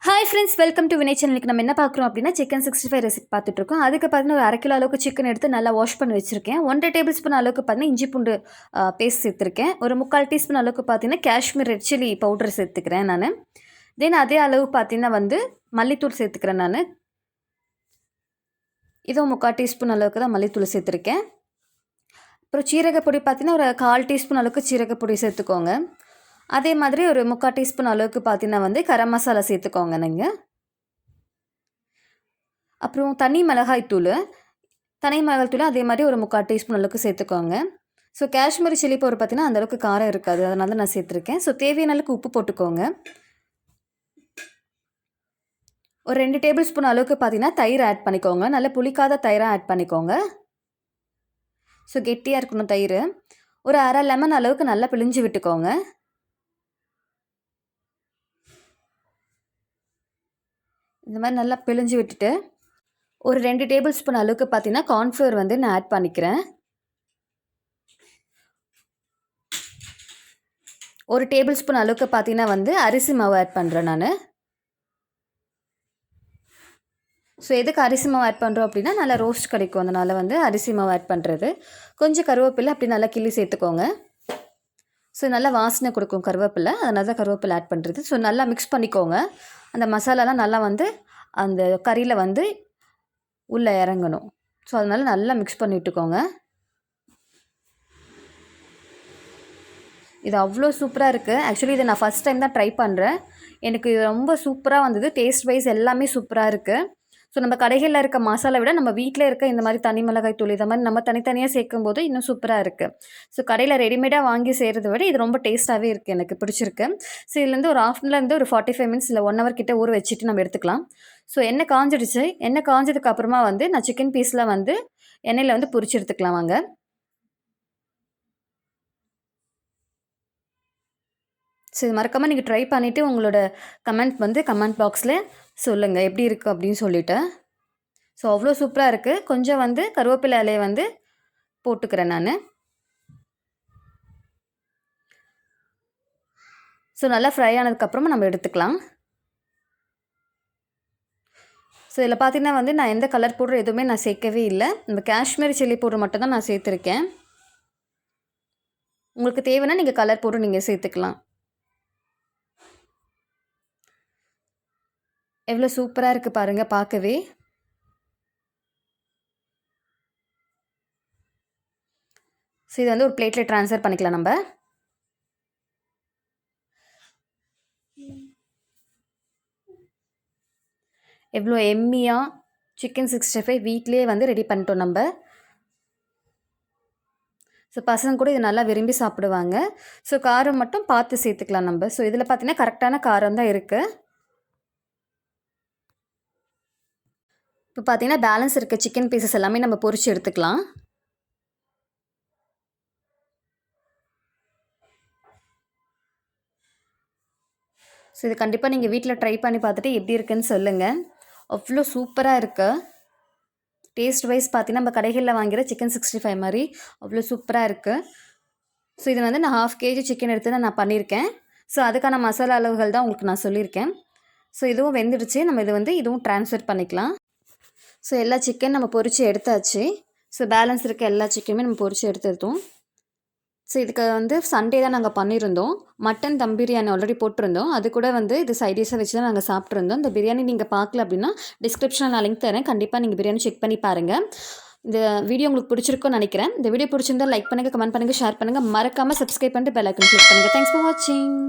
Hi friends, welcome to வினை சேனலுக்கு. நம்ம என்ன பார்க்குறோம் அப்படின்னா சிக்கன் 65 ரெசிபி பார்த்துட்ருக்கோம். அதுக்கு பார்த்தீங்கன்னா ஒரு 1/2 கிலோ அளவுக்கு சிக்கன் எடுத்து நல்லா வாஷ் பண்ணி வச்சுருக்கேன். 1 1/2 டேபிள் ஸ்பூன் அளவுக்கு பார்த்தீங்கன்னா இஞ்சி பூண்டு பேஸ்ட் சேர்த்துருக்கேன். ஒரு 3/4 டீஸ்பூன் அளவுக்கு பார்த்தீங்கன்னா காஷ்மீர் ரெட் சில்லி பவுடர் சேர்த்துக்கிறேன் நான். தென் அதே அளவு பார்த்தீங்கன்னா மல்லித்தூள் சேர்த்துக்கிறேன் நான். இதுவும் 3/4 டீஸ்பூன் அளவுக்கு தான் மல்லித்தூள் சேர்த்துருக்கேன். அப்புறம் சீரகப்பொடி பார்த்தீங்கன்னா ஒரு 1/4 டீஸ்பூன் அளவுக்கு சீரகப்பொடி சேர்த்துக்கோங்க. அதே மாதிரி ஒரு 3/4 டீஸ்பூன் அளவுக்கு பார்த்தீங்கன்னா கரம் மசாலா சேர்த்துக்கோங்க நீங்கள். அப்புறம் தனி மிளகாய் தூள் அதே மாதிரி ஒரு 3/4 டீஸ்பூன் அளவுக்கு சேர்த்துக்கோங்க. ஸோ காஷ்மீரி சில்லி பவுடர் பார்த்தீங்கன்னா அந்தளவுக்கு காரம் இருக்காது, அதனால நான் சேர்த்துருக்கேன். ஸோ தேவையான அளவுக்கு உப்பு போட்டுக்கோங்க. ஒரு 2 டேபிள் ஸ்பூன் அளவுக்கு பார்த்தீங்கன்னா தயிர் ஆட் பண்ணிக்கோங்க. நல்ல புளிக்காத தயிராக ஆட் பண்ணிக்கோங்க. ஸோ கெட்டியாக இருக்கணும் தயிர். ஒரு 1/2 லெமன் அளவுக்கு நல்லா பிழிஞ்சு விட்டுக்கோங்க. இந்த மாதிரி நல்லா பிழிஞ்சு விட்டுட்டு ஒரு 2 டேபிள் ஸ்பூன் அளவுக்கு பார்த்தீங்கன்னா கார்ன்ஃப்ளவர் நான் ஆட் பண்ணிக்கிறேன். ஒரு டேபிள் ஸ்பூன் அளவுக்கு பார்த்தீங்கன்னா அரிசி மாவு ஆட் பண்ணுறேன் நான். ஸோ எதுக்கு அரிசி மாவு ஆட் பண்ணுறோம் அப்படின்னா நல்லா ரோஸ்ட் கிடைக்கும், அதனால் அரிசி மாவு ஆட் பண்ணுறது. கொஞ்சம் கருவேப்பிலை அப்படி நல்லா கிள்ளி சேர்த்துக்கோங்க. ஸோ நல்லா வாசனை கொடுக்கும் கருவேப்பிலை, அதனால தான் கருவேப்பிலை ஆட் பண்ணுறது. ஸோ நல்லா மிக்ஸ் பண்ணிக்கோங்க. அந்த மசாலாலாம் நல்லா அந்த கறியில் உள்ளே இறங்கணும். ஸோ அதனால் நல்லா மிக்ஸ் பண்ணி விட்டுக்கோங்க. இது அவ்வளோ சூப்பராக இருக்குது. ஆக்சுவலி இதை நான் ஃபஸ்ட் டைம் தான் ட்ரை பண்ணுறேன். எனக்கு இது ரொம்ப சூப்பராக வந்தது. டேஸ்ட் வைஸ் எல்லாமே சூப்பராக இருக்குது. ஸோ நம்ம கடைகளில் இருக்க மசாலா விட நம்ம வீட்டில் இருக்க இந்த மாதிரி தனி மிளகாய் தூள் இதை மாதிரி நம்ம தனித்தனியாக சேர்க்கும் போது இன்னும் சூப்பராக இருக்குது. ஸோ கடையில் ரெடிமேடாக வாங்கி செய்கிறத விட இது ரொம்ப டேஸ்ட்டாகவே இருக்குது, எனக்கு பிடிச்சிருக்கு. ஸோ இதுலேருந்து ஒரு ஹாஃப்லேருந்து ஒரு 45 மினிட்ஸ் இல்லை 1 ஹவர் கிட்ட ஊற வச்சுட்டு நம்ம எடுத்துக்கலாம். ஸோ எண்ணெய் காஞ்சிடுச்சு. எண்ணெய் காஞ்சதுக்கு அப்புறமா நான் சிக்கன் பீஸில் எண்ணெயில் பொரிச்சு எடுத்துக்கலாம் வாங்க. ஸோ இது மறக்காமல் நீங்கள் ட்ரை பண்ணிவிட்டு உங்களோட கமெண்ட் பாக்ஸில் சொல்லுங்கள் எப்படி இருக்குது அப்படின்னு சொல்லிவிட்டு. ஸோ அவ்வளோ சூப்பராக இருக்குது. கொஞ்சம் கருவேப்பிலை இலையை போட்டுக்கிறேன் நான். ஸோ நல்லா ஃப்ரை ஆனதுக்கப்புறமா நம்ம எடுத்துக்கலாம். ஸோ இதில் பார்த்தீங்கன்னா நான் எந்த கலர் பவுடர் எதுவுமே நான் சேர்க்கவே இல்லை. நம்ம காஷ்மீரி சில்லி பவுடர் மட்டும் தான் நான் சேர்த்துருக்கேன். உங்களுக்கு தேவைன்னா நீங்கள் கலர் பவுடர் நீங்கள் சேர்த்துக்கலாம். எவ்வளோ சூப்பராக இருக்குது பாருங்கள் பார்க்கவே. ஸோ இது ஒரு பிளேட்டில் ட்ரான்ஸ்ஃபர் பண்ணிக்கலாம் நம்ம. எவ்வளோ எம்மியாக சிக்கன் 65 வீட்லேயே ரெடி பண்ணிட்டோம் நம்ம. ஸோ பசங்க கூட இது நல்லா விரும்பி சாப்பிடுவாங்க. ஸோ காரம் மட்டும் பார்த்து சேர்த்துக்கலாம் நம்ம. ஸோ இதில் பார்த்தீங்கன்னா கரெக்டான காரம் தான் இருக்குது. இப்போ பார்த்தீங்கன்னா பேலன்ஸ் இருக்க சிக்கன் பீசஸ் எல்லாமே நம்ம பொரிச்சு எடுத்துக்கலாம். ஸோ இது கண்டிப்பாக நீங்கள் வீட்டில் ட்ரை பண்ணி பார்த்துட்டு எப்படி இருக்குன்னு சொல்லுங்கள். அவ்வளோ சூப்பராக இருக்குது. டேஸ்ட் வைஸ் பார்த்தீங்கன்னா நம்ம கடைகளில் வாங்குகிற சிக்கன் 65 மாதிரி அவ்வளோ சூப்பராக இருக்குது. ஸோ இது நான் 1/2 kg சிக்கன் எடுத்து தான் நான் பண்ணியிருக்கேன். ஸோ அதுக்கான மசாலா அளவுகள் தான் உங்களுக்கு நான் சொல்லியிருக்கேன். ஸோ இதுவும் வெந்துடுச்சு. நம்ம இது இதுவும் ட்ரான்ஸ்ஃபர் பண்ணிக்கலாம். ஸோ எல்லா சிக்கன் நம்ம பொரித்து எடுத்தாச்சு. ஸோ பேலன்ஸ் இருக்க எல்லா சிக்கனுமே நம்ம பொரித்து எடுத்துருந்தோம். ஸோ இதுக்கு சண்டே தான் நாங்கள் பண்ணியிருந்தோம். மட்டன் தம் பிரியாணி ஆல்ரெடி போட்டிருந்தோம். அது கூட இது சைடிஷாக வச்சு தான் நாங்கள் சாப்பிட்ருந்தோம். இந்த பிரியாணி நீங்கள் பார்க்கல அப்படின்னா டிஸ்கிரிப்ஷனில் நான் லிங்க் தரேன், கண்டிப்பாக நீங்கள் பிரியாணி செக் பண்ணி பாருங்கள். இந்த வீடியோ உங்களுக்கு பிடிச்சிருக்குன்னு நினைக்கிறேன். இந்த வீடியோ பிடிச்சிருந்தால் லைக் பண்ணுங்கள், கமெண்ட் பண்ணுங்கள், ஷேர் பண்ணுங்கள். மறக்காமல் சப்ஸ்கிரைப் பண்ணிட்டு பெல் ஐக்கன் கிளிக் பண்ணுங்கள். தேங்க்ஸ் ஃபார் வாட்சிங்.